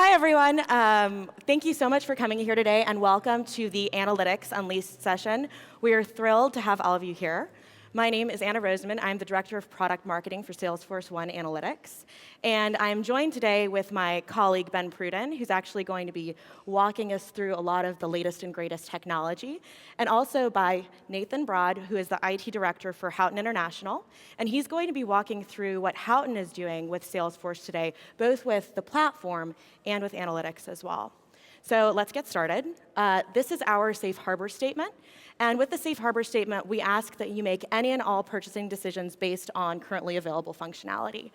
Hi, everyone. Thank you so much for coming here today, and welcome to the Analytics Unleashed session. We are thrilled to have all of you here. My name is Anna Roseman. I'm the Director of Product Marketing for Salesforce One Analytics. And I'm joined today with my colleague, Ben Pruden, who's actually going to be walking us through a lot of the latest and greatest technology, and also by Nathan Broad, who is the IT Director for Houghton International. And he's going to be walking through what Houghton is doing with Salesforce today, both with the platform and with analytics as well. So let's get started. This is our safe harbor statement. And with the safe harbor statement, we ask that you make any and all purchasing decisions based on currently available functionality.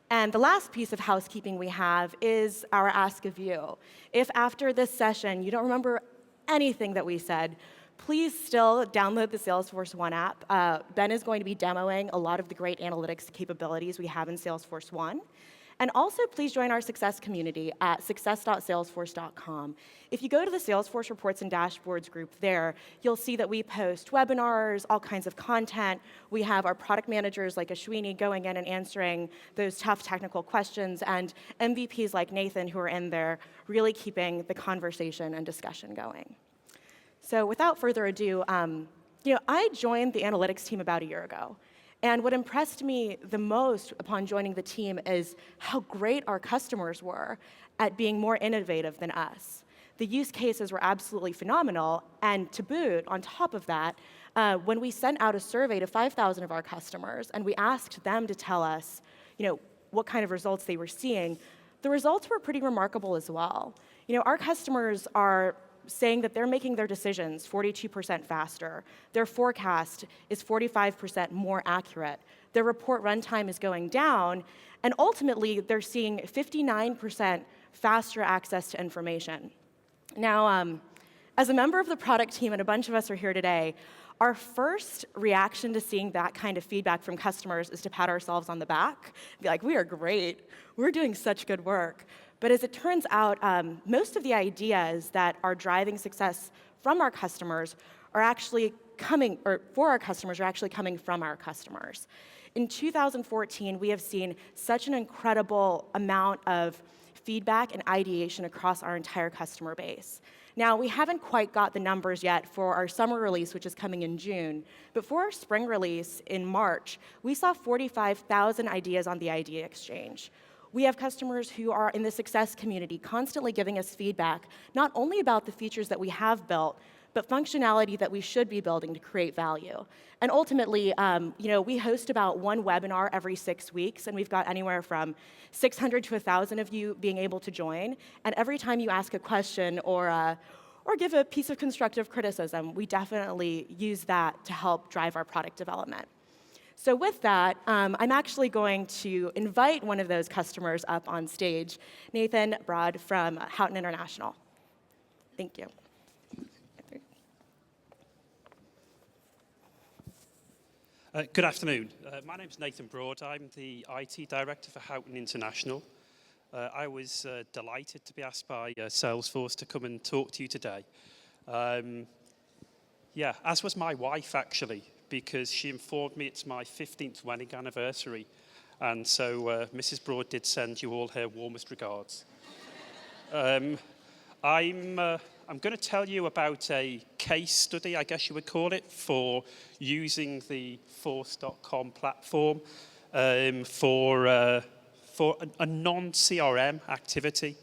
And the last piece of housekeeping we have is our ask of you. If after this session you don't remember anything that we said, please still download the Salesforce One app. Ben is going to be demoing a lot of the great analytics capabilities we have in Salesforce One. And also, please join our success community at success.salesforce.com. If you go to the Salesforce Reports and Dashboards group there, you'll see that we post webinars, all kinds of content. We have our product managers like Ashwini going in and answering those tough technical questions, and MVPs like Nathan who are in there really keeping the conversation and discussion going. So without further ado, I joined the analytics team about a year ago. And what impressed me the most upon joining the team is how great our customers were at being more innovative than us. The use cases were absolutely phenomenal, and to boot, on top of that, when we sent out a survey to 5,000 of our customers and we asked them to tell us, what kind of results they were seeing, the results were pretty remarkable as well. Our customers are saying that they're making their decisions 42% faster. Their forecast is 45% more accurate. Their report runtime is going down, and ultimately, they're seeing 59% faster access to information. Now, as a member of the product team, and a bunch of us are here today, our first reaction to seeing that kind of feedback from customers is to pat ourselves on the back, be like, we are great. We're doing such good work. But as it turns out, most of the ideas that are driving success from our customers are actually coming, or for our customers, are actually coming from our customers. In 2014, we have seen such an incredible amount of feedback and ideation across our entire customer base. Now, we haven't quite got the numbers yet for our summer release, which is coming in June, but for our spring release in March, we saw 45,000 ideas on the Idea Exchange. We have customers who are in the success community constantly giving us feedback, not only about the features that we have built, but functionality that we should be building to create value. And ultimately, we host about one webinar every 6 weeks, and we've got anywhere from 600 to 1,000 of you being able to join. And every time you ask a question or give a piece of constructive criticism, we definitely use that to help drive our product development. So with that, I'm actually going to invite one of those customers up on stage, Nathan Broad from Houghton International. Thank you. Good afternoon. My name's Nathan Broad. I'm the IT Director for Houghton International. I was delighted to be asked by Salesforce to come and talk to you today. As was my wife, actually, because she informed me it's my 15th wedding anniversary. And so Mrs. Broad did send you all her warmest regards. I'm going to tell you about a case study, I guess you would call it, for using the Force.com platform for a non-CRM activity.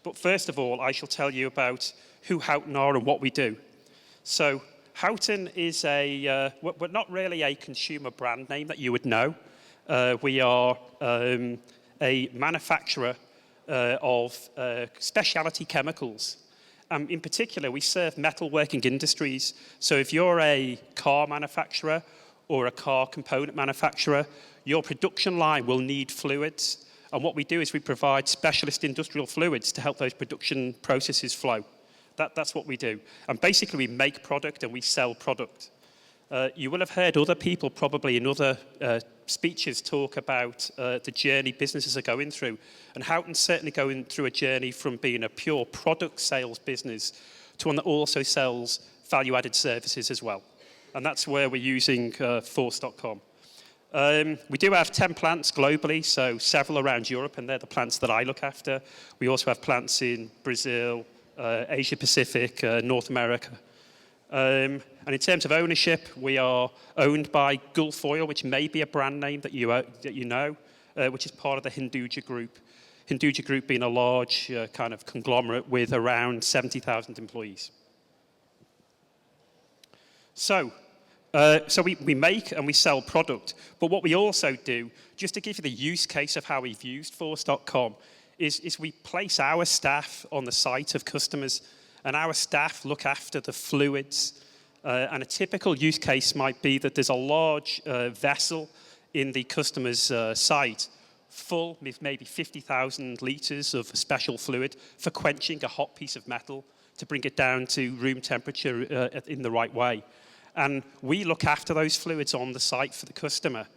But first of all, I shall tell you about who Houghton are and what we do. So Houghton is we're not really a consumer brand name that you would know. We are a manufacturer of specialty chemicals. In particular, we serve metalworking industries. So if you're a car manufacturer or a car component manufacturer, your production line will need fluids. And what we do is we provide specialist industrial fluids to help those production processes flow. That's what we do. And basically, we make product and we sell product. You will have heard other people probably in other speeches talk about the journey businesses are going through. And Houghton's certainly going through a journey from being a pure product sales business to one that also sells value-added services as well. And that's where we're using Force.com. We do have 10 plants globally, so several around Europe, and they're the plants that I look after. We also have plants in Brazil, Asia Pacific, North America. And in terms of ownership, we are owned by Gulf Oil, which may be a brand name that you know, which is part of the Hinduja Group. Hinduja Group being a large kind of conglomerate with around 70,000 employees. So we make and we sell product, but what we also do, just to give you the use case of how we've used Force.com, is we place our staff on the site of customers, and our staff look after the fluids. And a typical use case might be that there's a large vessel in the customer's site, full with maybe 50,000 litres of special fluid for quenching a hot piece of metal to bring it down to room temperature in the right way. And we look after those fluids on the site for the customer.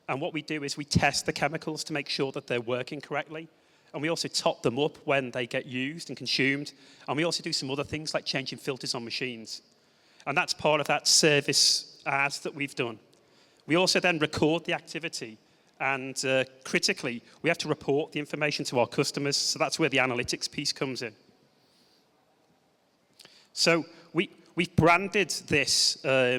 And what we do is we test the chemicals to make sure that they're working correctly. And we also top them up when they get used and consumed. And we also do some other things like changing filters on machines. And that's part of that service ads that we've done. We also then record the activity. And critically, we have to report the information to our customers. So that's where the analytics piece comes in. So we've branded this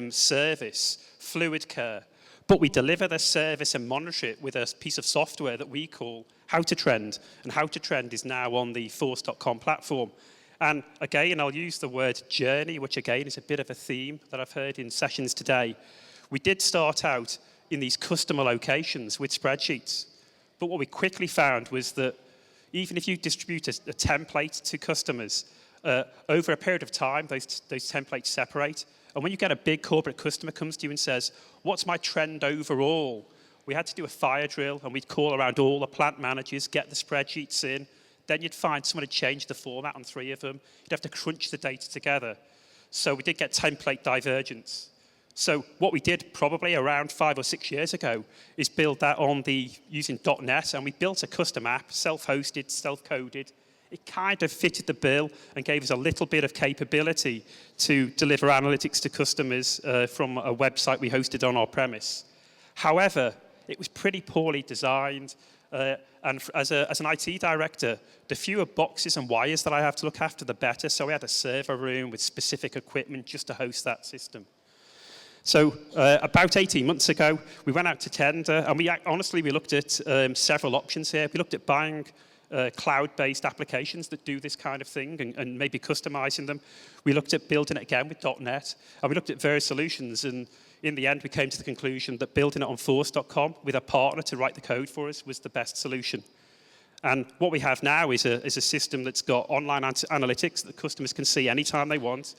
service Fluid Care, but we deliver the service and monitor it with a piece of software that we call How to Trend. And How to Trend is now on the Force.com platform. And again, I'll use the word journey, which again is a bit of a theme that I've heard in sessions today. We did start out in these customer locations with spreadsheets. But what we quickly found was that even if you distribute a template to customers, over a period of time, those templates separate. And when you get a big corporate customer comes to you and says, what's my trend overall? We had to do a fire drill, and we'd call around all the plant managers, get the spreadsheets in. Then you'd find someone had changed the format on 3 of them. You'd have to crunch the data together. So we did get template divergence. So what we did probably around 5 or 6 years ago is build that using .NET, and we built a custom app, self-hosted, self-coded. It kind of fitted the bill and gave us a little bit of capability to deliver analytics to customers from a website we hosted on our premise. However, it was pretty poorly designed. And as an IT director, the fewer boxes and wires that I have to look after, the better. So we had a server room with specific equipment just to host that system. So about 18 months ago, we went out to tender, and we looked at several options here. We looked at buying cloud-based applications that do this kind of thing and maybe customizing them. We looked at building it again with .NET, and we looked at various solutions. And in the end, we came to the conclusion that building it on Force.com with a partner to write the code for us was the best solution. And what we have now is a system that's got online analytics that customers can see anytime they want.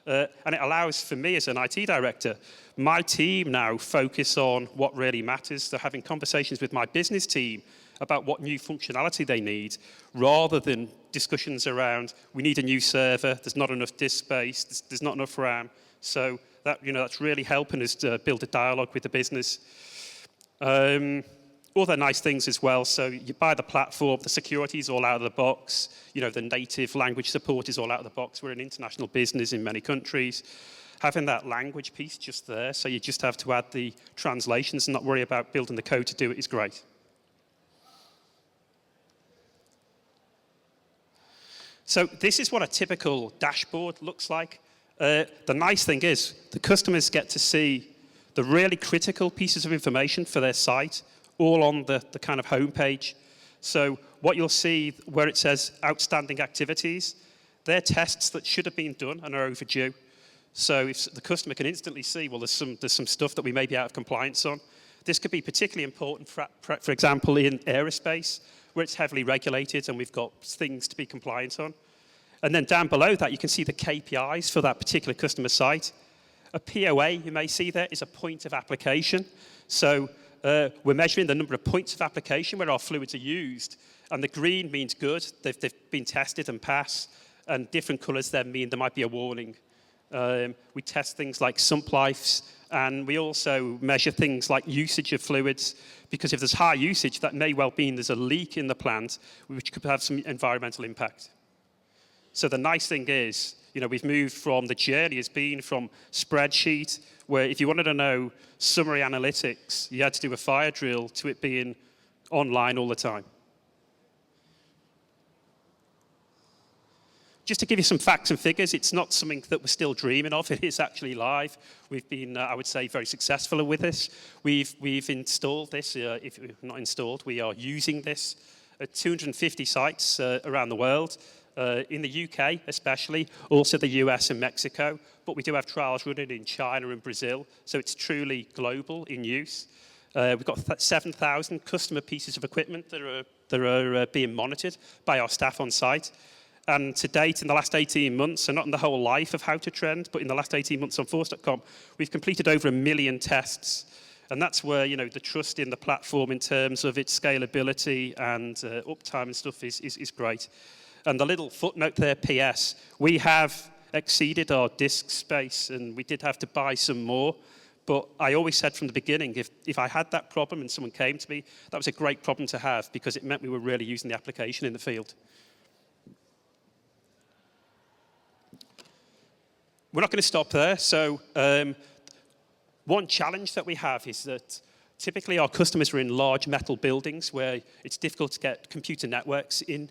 And it allows, for me as an IT director, my team now focus on what really matters. They're having conversations with my business team about what new functionality they need, rather than discussions around, we need a new server, there's not enough disk space, there's not enough RAM. So that's really helping us to build a dialogue with the business. Other nice things as well, so you buy the platform, the security is all out of the box, the native language support is all out of the box. We're an international business in many countries. Having that language piece just there, so you just have to add the translations and not worry about building the code to do it, is great. So this is what a typical dashboard looks like. The nice thing is the customers get to see the really critical pieces of information for their site all on the kind of homepage. So what you'll see where it says outstanding activities, they're tests that should have been done and are overdue. So if the customer can instantly see, well, there's some stuff that we may be out of compliance on. This could be particularly important, for example, in aerospace, where it's heavily regulated and we've got things to be compliant on. And then down below that, you can see the KPIs for that particular customer site. A POA, you may see there, is a point of application. So we're measuring the number of points of application where our fluids are used. And the green means good, they've been tested and passed. And different colors then mean there might be a warning. We test things like sump lives, and we also measure things like usage of fluids, because if there's high usage, that may well mean there's a leak in the plant, which could have some environmental impact. So the nice thing is, we've moved from the journey has been from spreadsheet where if you wanted to know summary analytics, you had to do a fire drill to it being online all the time. Just to give you some facts and figures, it's not something that we're still dreaming of. It is actually live. We've been, I would say, very successful with this. We've installed this. If not installed, we are using this at 250 sites around the world, in the UK especially, also the US and Mexico. But we do have trials running in China and Brazil, so it's truly global in use. We've got 7,000 customer pieces of equipment that are being monitored by our staff on site. And to date, in the last 18 months, so not in the whole life of How to Trend, but in the last 18 months on Force.com, we've completed over 1 million tests. And that's where, the trust in the platform in terms of its scalability and uptime and stuff is great. And the little footnote there, PS, we have exceeded our disk space, and we did have to buy some more. But I always said from the beginning, if I had that problem and someone came to me, that was a great problem to have because it meant we were really using the application in the field. We're not going to stop there. So one challenge that we have is that typically our customers are in large metal buildings where it's difficult to get computer networks in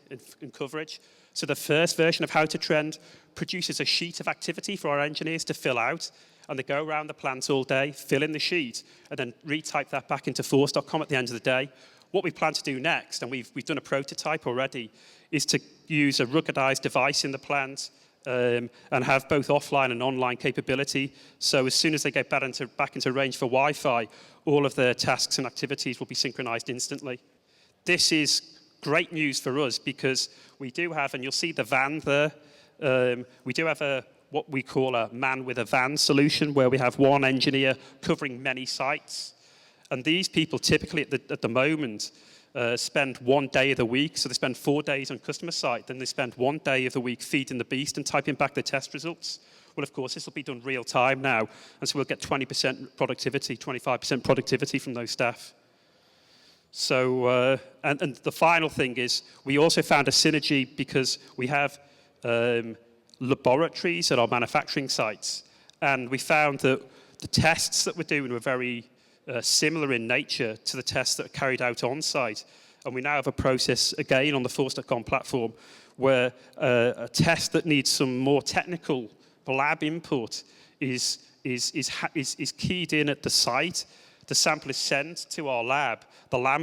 coverage. So the first version of How to Trend produces a sheet of activity for our engineers to fill out. And they go around the plant all day, fill in the sheet, and then retype that back into Force.com at the end of the day. What we plan to do next, and we've done a prototype already, is to use a ruggedized device in the plant and have both offline and online capability. So as soon as they get back into range for Wi-Fi, all of their tasks and activities will be synchronized instantly. This is great news for us because we do have, and you'll see the van there, we do have what we call a man with a van solution where we have one engineer covering many sites. And these people typically at the moment spend 1 day of the week, so they spend 4 days on customer site, then they spend 1 day of the week feeding the beast and typing back the test results. Well, of course, this will be done real time now, and so we'll get 20% productivity, 25% productivity from those staff. So, and the final thing is, we also found a synergy because we have laboratories at our manufacturing sites, and we found that the tests that we're doing were very similar in nature to the tests that are carried out on site. And we now have a process, again, on the Force.com platform where a test that needs some more technical lab input is keyed in at the site. The sample is sent to our lab. The lab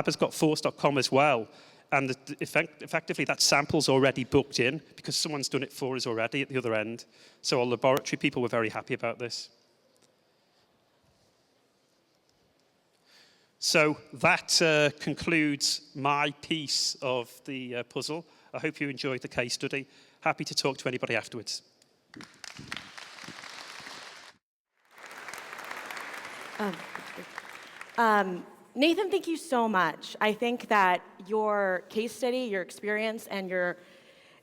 has got Force.com as well. And effectively, that sample's already booked in because someone's done it for us already at the other end. So our laboratory people were very happy about this. So that concludes my piece of the puzzle. I hope you enjoyed the case study. Happy to talk to anybody afterwards. Nathan, thank you so much. I think that your case study, your experience, and your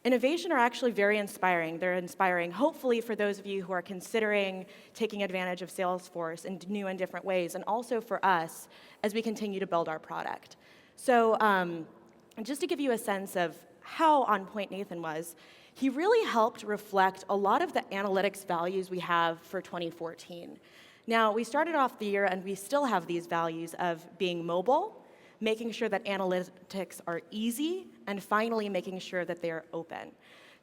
innovation are actually very inspiring. They're inspiring, hopefully, for those of you who are considering taking advantage of Salesforce in new and different ways, and also for us as we continue to build our product. So just to give you a sense of how on point Nathan was, he really helped reflect a lot of the analytics values we have for 2014. Now, we started off the year, and we still have these values of being mobile, making sure that analytics are easy, and finally making sure that they're open.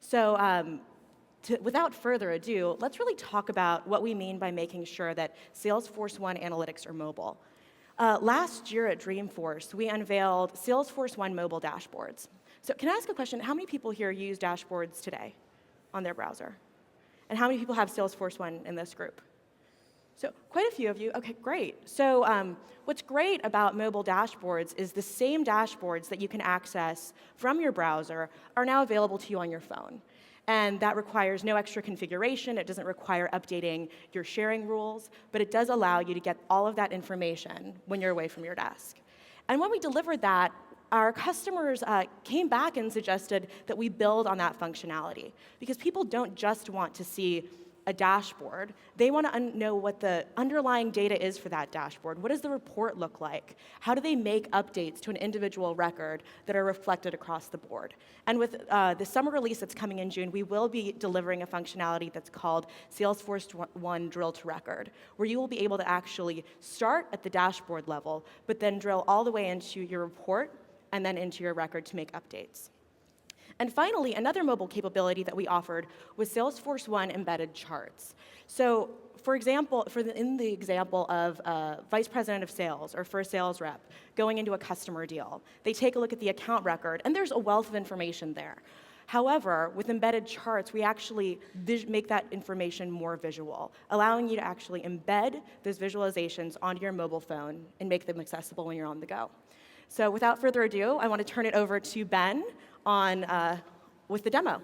So without further ado, let's really talk about what we mean by making sure that Salesforce One analytics are mobile. Last year at Dreamforce, we unveiled Salesforce One mobile dashboards. So can I ask a question? How many people here use dashboards today on their browser? And how many people have Salesforce One in this group? So quite a few of you. OK, great. So what's great about mobile dashboards is the same dashboards that you can access from your browser are now available to you on your phone. And that requires no extra configuration. It doesn't require updating your sharing rules. But it does allow you to get all of that information when you're away from your desk. And when we delivered that, our customers came back and suggested that we build on that functionality. Because people don't just want to see a dashboard, they want to know what the underlying data is for that dashboard. What does the report look like? How do they make updates to an individual record that are reflected across the board? And with the summer release that's coming in June, we will be delivering a functionality that's called Salesforce One Drill to Record, where you will be able to actually start at the dashboard level, but then drill all the way into your report and then into your record to make updates. And finally, another mobile capability that we offered was Salesforce One embedded charts. So, for example, in the example of a vice president of sales or first sales rep going into a customer deal, they take a look at the account record, and there's a wealth of information there. However, with embedded charts, we actually make that information more visual, allowing you to actually embed those visualizations onto your mobile phone and make them accessible when you're on the go. So without further ado, I want to turn it over to Ben with the demo.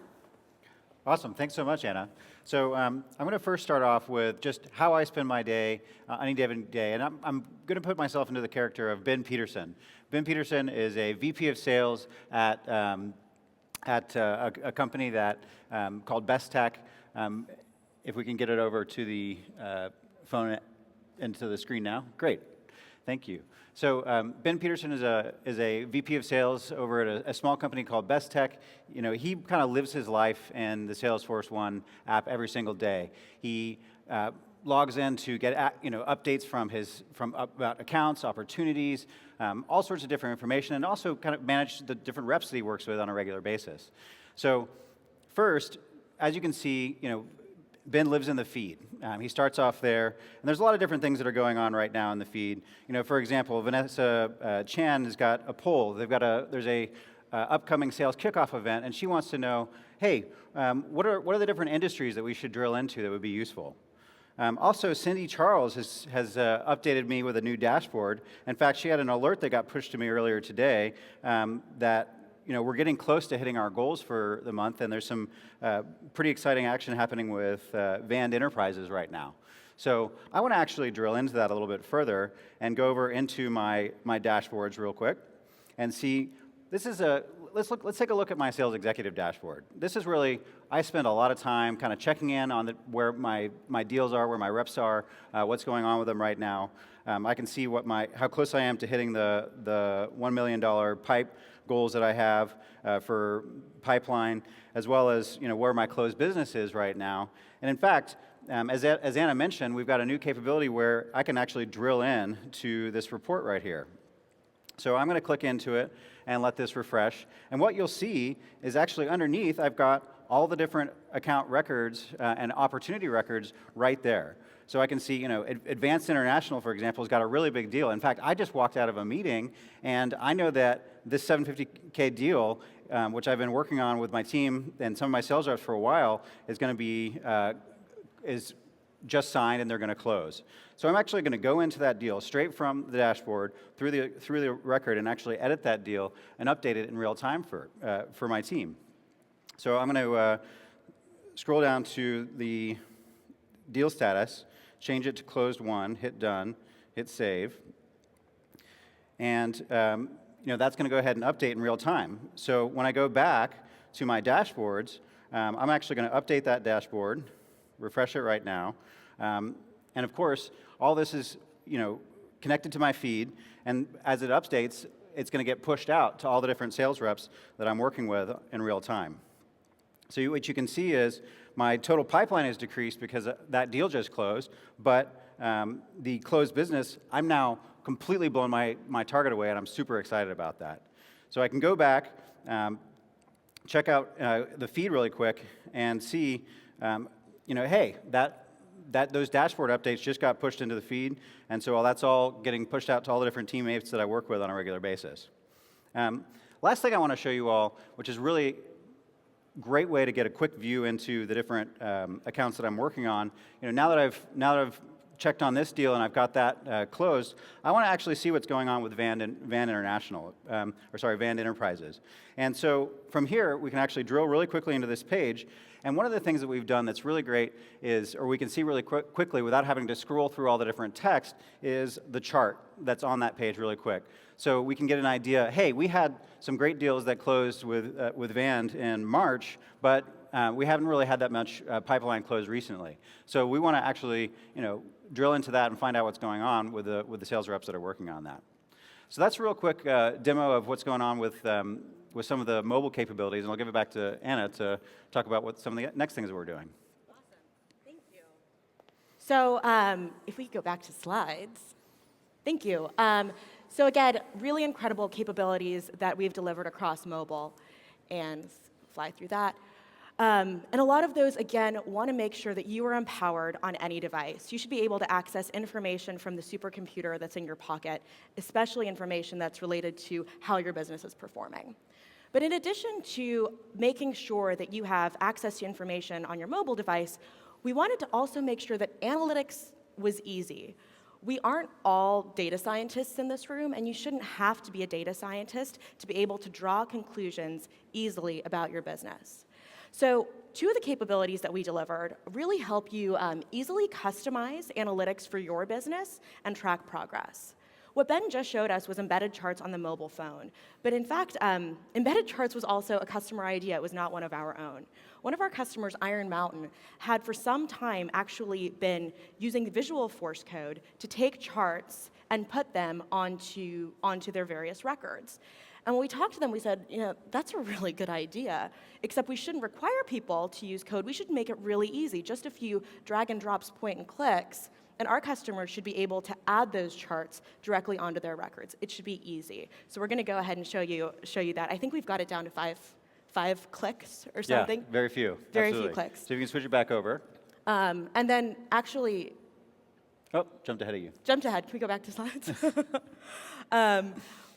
Awesome. Thanks so much, Anna. So I'm going to first start off with just how I spend my day, any given day. And I'm going to put myself into the character of Ben Peterson. Ben Peterson is a VP of sales at a company that called Best Tech. If we can get it over to the phone into the screen now. Great. Thank you. So Ben Peterson is a VP of sales over at a small company called Best Tech. You know, he kind of lives his life in the Salesforce One app every single day. He logs in to get updates from about accounts, opportunities, all sorts of different information, and also kind of manage the different reps that he works with on a regular basis. So first, as you can see, Ben lives in the feed. He starts off there, and there's a lot of different things that are going on right now in the feed. For example, Vanessa Chan has got a poll. There's a upcoming sales kickoff event, and she wants to know, hey, what are the different industries that we should drill into that would be useful? Also, Cindy Charles has updated me with a new dashboard. In fact, she had an alert that got pushed to me earlier today that we're getting close to hitting our goals for the month, and there's some pretty exciting action happening with Vand Enterprises right now. So I want to actually drill into that a little bit further and go over into my dashboards real quick and see. Let's take a look at my sales executive dashboard. This is really, I spend a lot of time kind of checking in on where my deals are, where my reps are, what's going on with them right now. I can see how close I am to hitting the $1 million pipe goals that I have for pipeline, as well as where my closed business is right now. And in fact, as Anna mentioned, we've got a new capability where I can actually drill in to this report right here. So I'm going to click into it and let this refresh. And what you'll see is actually underneath, I've got all the different account records and opportunity records right there. So I can see, Advanced International, for example, has got a really big deal. In fact, I just walked out of a meeting, and I know that this $750K deal, which I've been working on with my team and some of my sales reps for a while, is going to be is just signed, and they're going to close. So I'm actually going to go into that deal straight from the dashboard through the record and actually edit that deal and update it in real time for my team. So I'm going to scroll down to the deal status, change it to closed one, hit done, hit save, and that's going to go ahead and update in real time. So when I go back to my dashboards, I'm actually going to update that dashboard, refresh it right now. And of course, all this is connected to my feed, and as it updates, it's going to get pushed out to all the different sales reps that I'm working with in real time. So what you can see is my total pipeline has decreased because that deal just closed, but the closed business, I'm now completely blown my target away, and I'm super excited about that. So I can go back, check out the feed really quick, and see, hey, those dashboard updates just got pushed into the feed, and so that's all getting pushed out to all the different teammates that I work with on a regular basis. Last thing I want to show you all, which is really great way to get a quick view into the different accounts that I'm working on. Now that I've checked on this deal and I've got that closed, I want to actually see what's going on with Vand International, Vand Enterprises. And so from here, we can actually drill really quickly into this page. And one of the things that we've done that's really great is, or we can see really quickly without having to scroll through all the different text, is the chart that's on that page really quick. So we can get an idea, hey, we had some great deals that closed with Vand in March, but we haven't really had that much pipeline close recently. So we want to actually, drill into that and find out what's going on with the sales reps that are working on that. So that's a real quick demo of what's going on with some of the mobile capabilities, and I'll give it back to Anna to talk about what some of the next things that we're doing. Awesome. Thank you. So if we go back to slides. Thank you. So again, really incredible capabilities that we've delivered across mobile, and fly through that. And a lot of those, again, want to make sure that you are empowered on any device. You should be able to access information from the supercomputer that's in your pocket, especially information that's related to how your business is performing. But in addition to making sure that you have access to information on your mobile device, we wanted to also make sure that analytics was easy. We aren't all data scientists in this room, and you shouldn't have to be a data scientist to be able to draw conclusions easily about your business. So 2 of the capabilities that we delivered really help you easily customize analytics for your business and track progress. What Ben just showed us was embedded charts on the mobile phone. But in fact, embedded charts was also a customer idea. It was not one of our own. One of our customers, Iron Mountain, had for some time actually been using Visualforce code to take charts and put them onto their various records. And when we talked to them, we said, that's a really good idea, except we shouldn't require people to use code. We should make it really easy, just a few drag and drops, point and clicks, and our customers should be able to add those charts directly onto their records. It should be easy. So we're going to go ahead and show you that. I think we've got it down to five clicks or something. Yeah, very few. Very Absolutely. few clicks. So if you can switch it back over. And then actually, Oh, jumped ahead of you. jumped ahead. Can we go back to slides?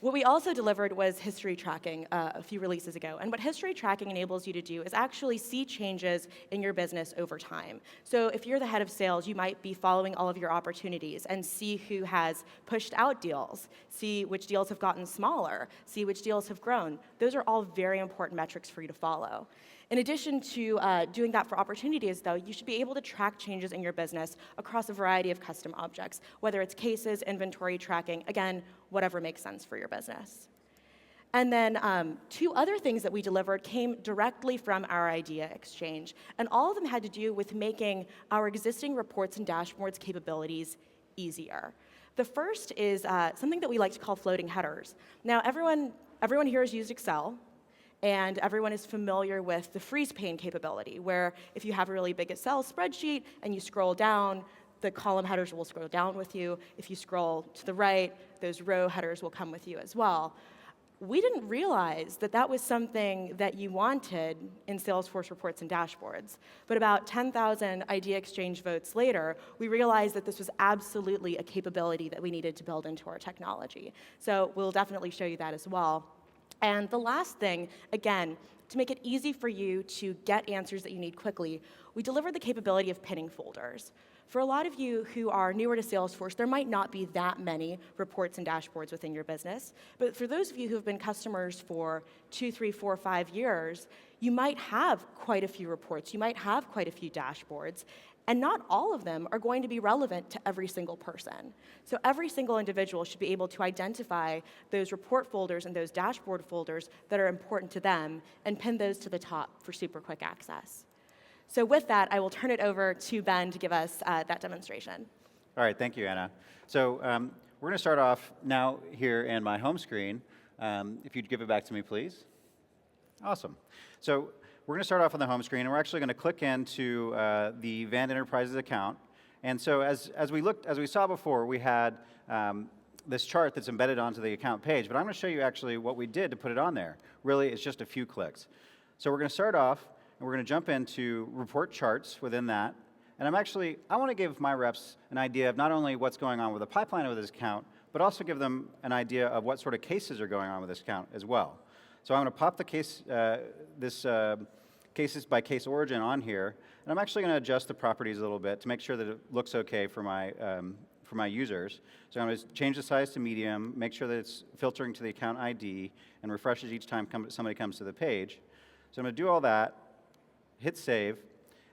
What we also delivered was history tracking a few releases ago. And what history tracking enables you to do is actually see changes in your business over time. So if you're the head of sales, you might be following all of your opportunities and see who has pushed out deals, see which deals have gotten smaller, see which deals have grown. Those are all very important metrics for you to follow. In addition to doing that for opportunities, though, you should be able to track changes in your business across a variety of custom objects, whether it's cases, inventory tracking, again, whatever makes sense for your business. And then 2 other things that we delivered came directly from our idea exchange, and all of them had to do with making our existing reports and dashboards capabilities easier. The first is something that we like to call floating headers. Now, everyone here has used Excel, and everyone is familiar with the freeze pane capability, where if you have a really big Excel spreadsheet and you scroll down, the column headers will scroll down with you. If you scroll to the right, those row headers will come with you as well. We didn't realize that that was something that you wanted in Salesforce reports and dashboards. But about 10,000 idea exchange votes later, we realized that this was absolutely a capability that we needed to build into our technology. So we'll definitely show you that as well. And the last thing, again, to make it easy for you to get answers that you need quickly, we delivered the capability of pinning folders. For a lot of you who are newer to Salesforce, there might not be that many reports and dashboards within your business. But for those of you who have been customers for 2, 3, 4, 5 years, you might have quite a few reports. You might have quite a few dashboards. And not all of them are going to be relevant to every single person. So every single individual should be able to identify those report folders and those dashboard folders that are important to them and pin those to the top for super quick access. So with that, I will turn it over to Ben to give us that demonstration. All right, thank you, Anna. So we're going to start off now here in my home screen. If you'd give it back to me, please. Awesome. So we're going to start off on the home screen, and we're actually going to click into the Vand Enterprises account. And so as we saw before, we had this chart that's embedded onto the account page, but I'm going to show you actually what we did to put it on there. Really, it's just a few clicks. So we're going to start off, and we're going to jump into report charts within that. And I want to give my reps an idea of not only what's going on with the pipeline of this account, but also give them an idea of what sort of cases are going on with this account as well. So I'm going to pop the case, cases by case origin on here, and I'm actually going to adjust the properties a little bit to make sure that it looks okay for my for my users. So I'm going to change the size to medium, make sure that it's filtering to the account ID, and refreshes each time somebody comes to the page. So I'm going to do all that, hit save,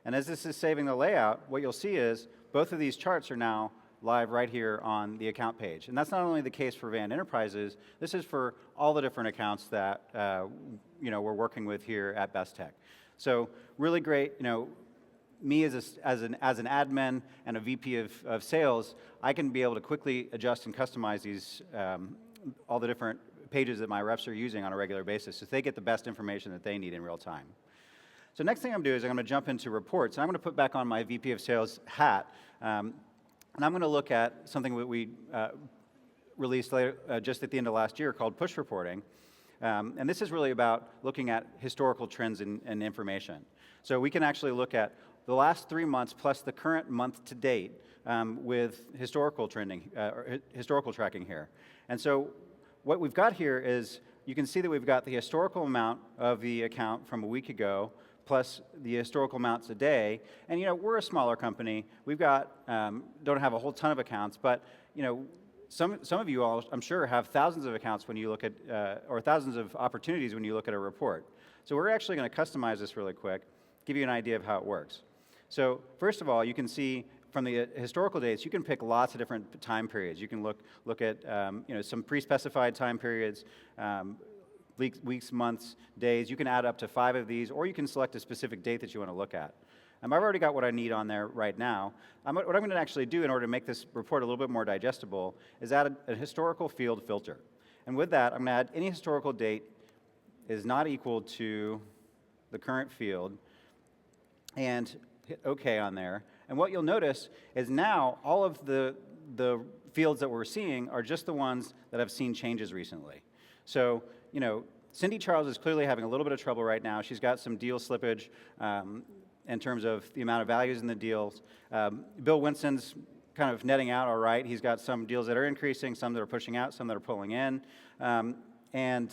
and as this is saving the layout, what you'll see is both of these charts are now live right here on the account page. And that's not only the case for Van Enterprises, this is for all the different accounts that we're working with here at Best Tech. So really great, me as an admin and a VP of sales, I can be able to quickly adjust and customize these, all the different pages that my reps are using on a regular basis so they get the best information that they need in real time. So next thing I'm going to do is I'm going to jump into reports. And I'm going to put back on my VP of sales hat. And I'm going to look at something that we released later, just at the end of last year called push reporting. And this is really about looking at historical trends and information. So we can actually look at the last 3 months plus the current month to date with historical trending, or historical tracking here. And so what we've got here is you can see that we've got the historical amount of the account from a week ago plus the historical amounts a day. And we're a smaller company. We've got don't have a whole ton of accounts, but some of you all, I'm sure, have thousands of accounts when you look at or thousands of opportunities when you look at a report. So we're actually going to customize this really quick, give you an idea of how it works. So first of all, you can see from the historical dates, you can pick lots of different time periods. You can look at some pre-specified time periods. Weeks, months, days. You can add up to 5 of these, or you can select a specific date that you want to look at. I've already got what I need on there right now. What I'm going to actually do in order to make this report a little bit more digestible is add a historical field filter. And with that, I'm going to add any historical date is not equal to the current field, and hit OK on there. And what you'll notice is now all of the fields that we're seeing are just the ones that have seen changes recently. So, Cindy Charles is clearly having a little bit of trouble right now. She's got some deal slippage in terms of the amount of values in the deals. Bill Winston's kind of netting out all right. He's got some deals that are increasing, some that are pushing out, some that are pulling in. And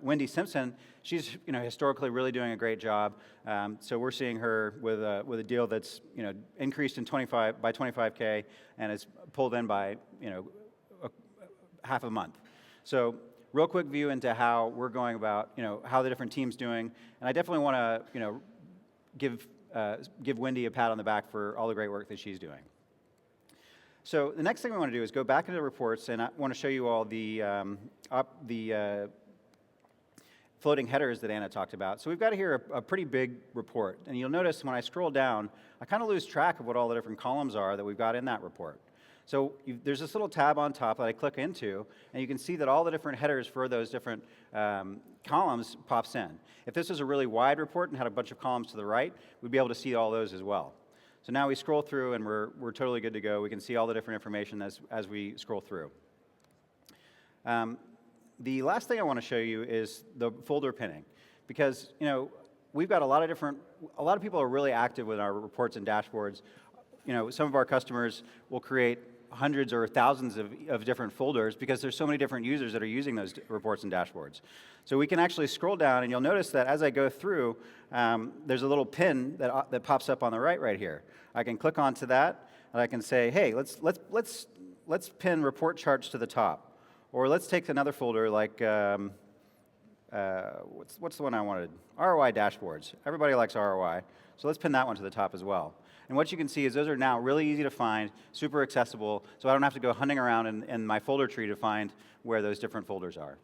Wendy Simpson, she's historically really doing a great job. So we're seeing her with a deal that's increased in by 25K and is pulled in by half a month. So real quick view into how we're going about how the different teams doing, and I definitely want to give Wendy a pat on the back for all the great work that she's doing. So the next thing we want to do is go back into the reports, and I want to show you all the floating headers that Anna talked about. So we've got here a pretty big report, and you'll notice when I scroll down, I kind of lose track of what all the different columns are that we've got in that report. So there's this little tab on top that I click into, and you can see that all the different headers for those different columns pops in. If this was a really wide report and had a bunch of columns to the right, we'd be able to see all those as well. So now we scroll through, and we're totally good to go. We can see all the different information as we scroll through. The last thing I want to show you is the folder pinning, because we've got a lot of people are really active with our reports and dashboards. Some of our customers will create hundreds or thousands of different folders because there's so many different users that are using those reports and dashboards. So we can actually scroll down, and you'll notice that as I go through, there's a little pin that pops up on the right here. I can click onto that, and I can say, hey, let's pin report charts to the top, or let's take another folder like what's the one I wanted? ROI dashboards. Everybody likes ROI, so let's pin that one to the top as well. And what you can see is those are now really easy to find, super accessible, so I don't have to go hunting around in my folder tree to find where those different folders are.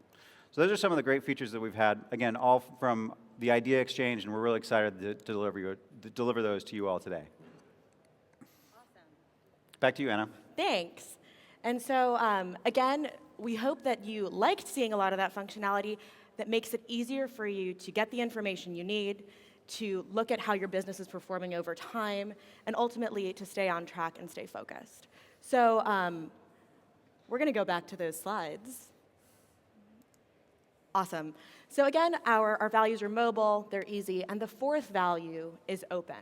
So those are some of the great features that we've had, again, all from the Idea Exchange, and we're really excited to deliver those to you all today. Awesome. Back to you, Anna. Thanks. And so, again, we hope that you liked seeing a lot of that functionality that makes it easier for you to get the information you need, to look at how your business is performing over time, and ultimately to stay on track and stay focused. So we're going to go back to those slides. Awesome. So again, our values are mobile, they're easy, and the fourth value is open.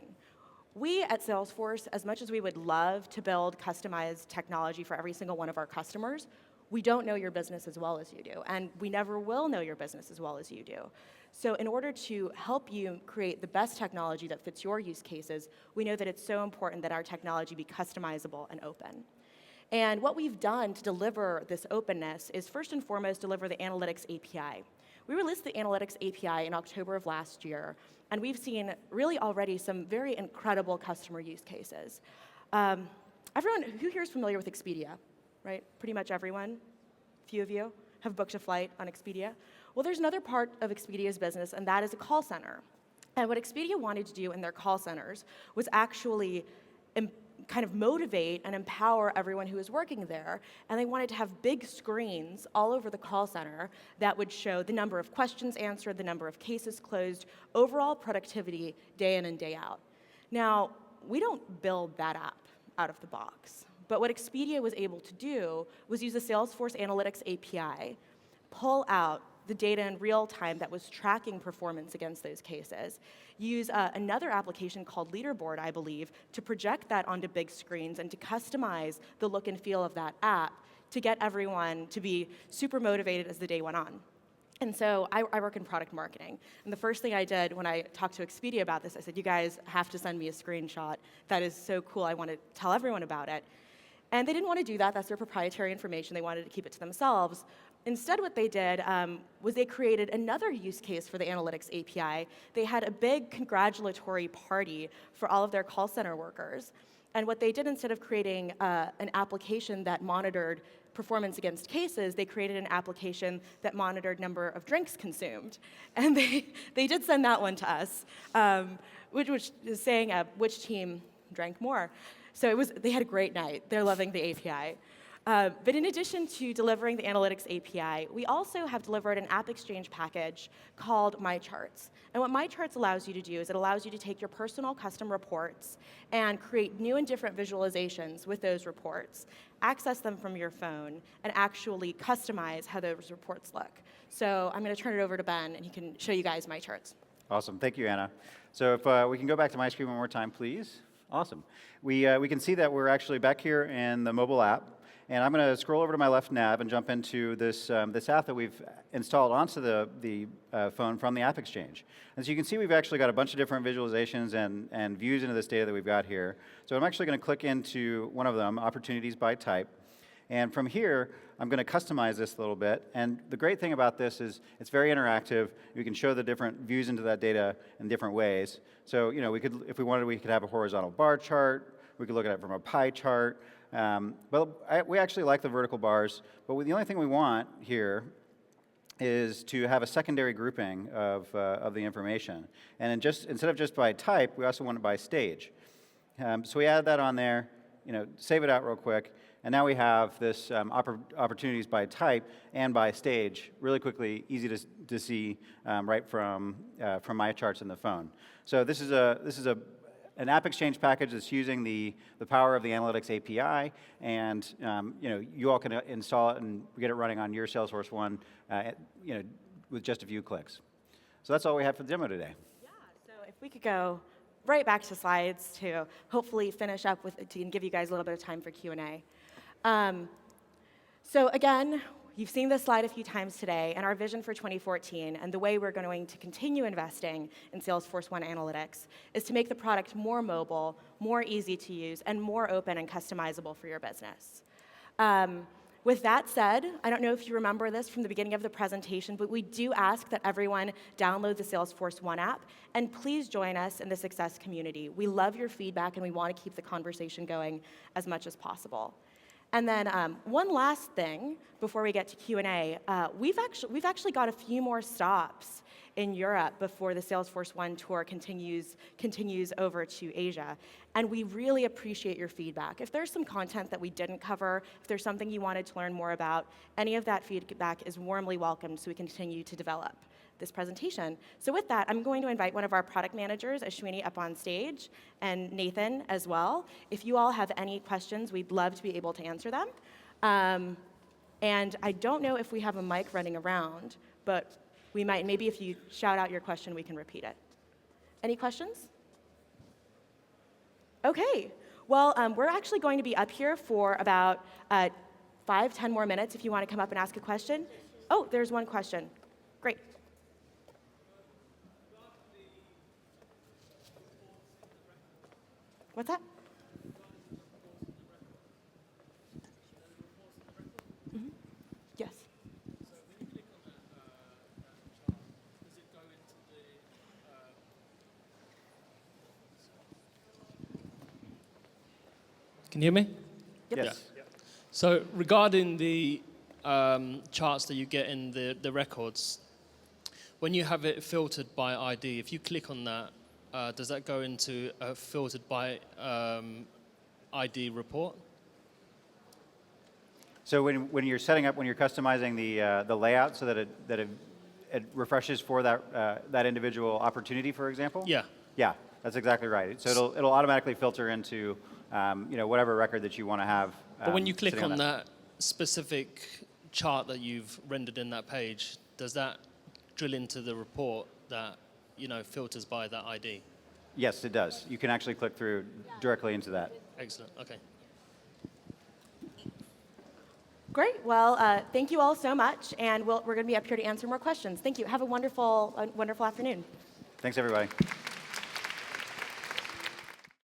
We at Salesforce, as much as we would love to build customized technology for every single one of our customers, we don't know your business as well as you do, and we never will know your business as well as you do. So in order to help you create the best technology that fits your use cases, we know that it's so important that our technology be customizable and open. And what we've done to deliver this openness is first and foremost deliver the Analytics API. We released the Analytics API in October of last year, and we've seen really already some very incredible customer use cases. Everyone, who here is familiar with Expedia, right? Pretty much everyone. A few of you have booked a flight on Expedia. Well, there's another part of Expedia's business, and that is a call center. And what Expedia wanted to do in their call centers was actually kind of motivate and empower everyone who was working there. And they wanted to have big screens all over the call center that would show the number of questions answered, the number of cases closed, overall productivity day in and day out. Now, we don't build that app out of the box. But what Expedia was able to do was use the Salesforce Analytics API, pull out the data in real time that was tracking performance against those cases, use another application called Leaderboard, I believe, to project that onto big screens and to customize the look and feel of that app to get everyone to be super motivated as the day went on. And so I work in product marketing. And the first thing I did when I talked to Expedia about this, I said, you guys have to send me a screenshot. That is so cool. I want to tell everyone about it. And they didn't want to do that. That's their proprietary information. They wanted to keep it to themselves. Instead, what they did was they created another use case for the Analytics API. They had a big congratulatory party for all of their call center workers. And what they did, instead of creating an application that monitored performance against cases, they created an application that monitored number of drinks consumed. And they did send that one to us, which is saying which team drank more. So they had a great night. They're loving the API. But in addition to delivering the Analytics API, we also have delivered an app exchange package called My Charts. And what My Charts allows you to do is it allows you to take your personal custom reports and create new and different visualizations with those reports, access them from your phone, and actually customize how those reports look. So I'm going to turn it over to Ben, and he can show you guys My Charts. Awesome. Thank you, Anna. So if we can go back to my screen one more time, please. Awesome. We can see that we're actually back here in the mobile app. And I'm going to scroll over to my left nav and jump into this app that we've installed onto the phone from the App Exchange. As you can see, we've actually got a bunch of different visualizations and views into this data that we've got here. So I'm actually going to click into one of them, Opportunities by Type. And from here, I'm going to customize this a little bit. And the great thing about this is it's very interactive. You can show the different views into that data in different ways. So we could, if we wanted, we could have a horizontal bar chart. We could look at it from a pie chart. We actually like the vertical bars, but the only thing we want here is to have a secondary grouping of the information. And instead of just by type, we also want it by stage. So we add that on there, save it out real quick, and now we have this opportunities by type and by stage really quickly, easy to see right from my charts in the phone. So this is an app exchange package that's using the power of the Analytics API, and you all can install it and get it running on your Salesforce One, with just a few clicks. So that's all we have for the demo today. Yeah. So if we could go right back to slides to hopefully finish up with and give you guys a little bit of time for Q&A. So again, you've seen this slide a few times today, and our vision for 2014 and the way we're going to continue investing in Salesforce One Analytics is to make the product more mobile, more easy to use, and more open and customizable for your business. With that said, I don't know if you remember this from the beginning of the presentation, but we do ask that everyone download the Salesforce One app, and please join us in the success community. We love your feedback, and we want to keep the conversation going as much as possible. And then one last thing before we get to Q&A, we've actually got a few more stops in Europe before the Salesforce One tour continues over to Asia. And we really appreciate your feedback. If there's some content that we didn't cover, if there's something you wanted to learn more about, any of that feedback is warmly welcomed so we continue to develop this presentation. So with that, I'm going to invite one of our product managers, Ashwini, up on stage, and Nathan as well. If you all have any questions, we'd love to be able to answer them. And I don't know if we have a mic running around, but we might. Maybe if you shout out your question, we can repeat it. Any questions? Okay. Well, we're actually going to be up here for about 5-10 more minutes if you want to come up and ask a question. Oh, there's one question. Great. What's that? Can you hear me? Yes. So regarding the charts that you get in the records, when you have it filtered by ID, if you click on that, does that go into a filtered by ID report? So when you're setting up, when you're customizing the layout so that it refreshes for that individual opportunity, for example? Yeah. Yeah, that's exactly right. So it'll automatically filter into whatever record that you want to have. But when you click sitting on that specific chart that you've rendered in that page, does that drill into the report that filters by that ID? Yes, it does. You can actually click through directly into that. Excellent. Okay. Great. Well, thank you all so much, and we're going to be up here to answer more questions. Thank you. Have a wonderful afternoon. Thanks, everybody.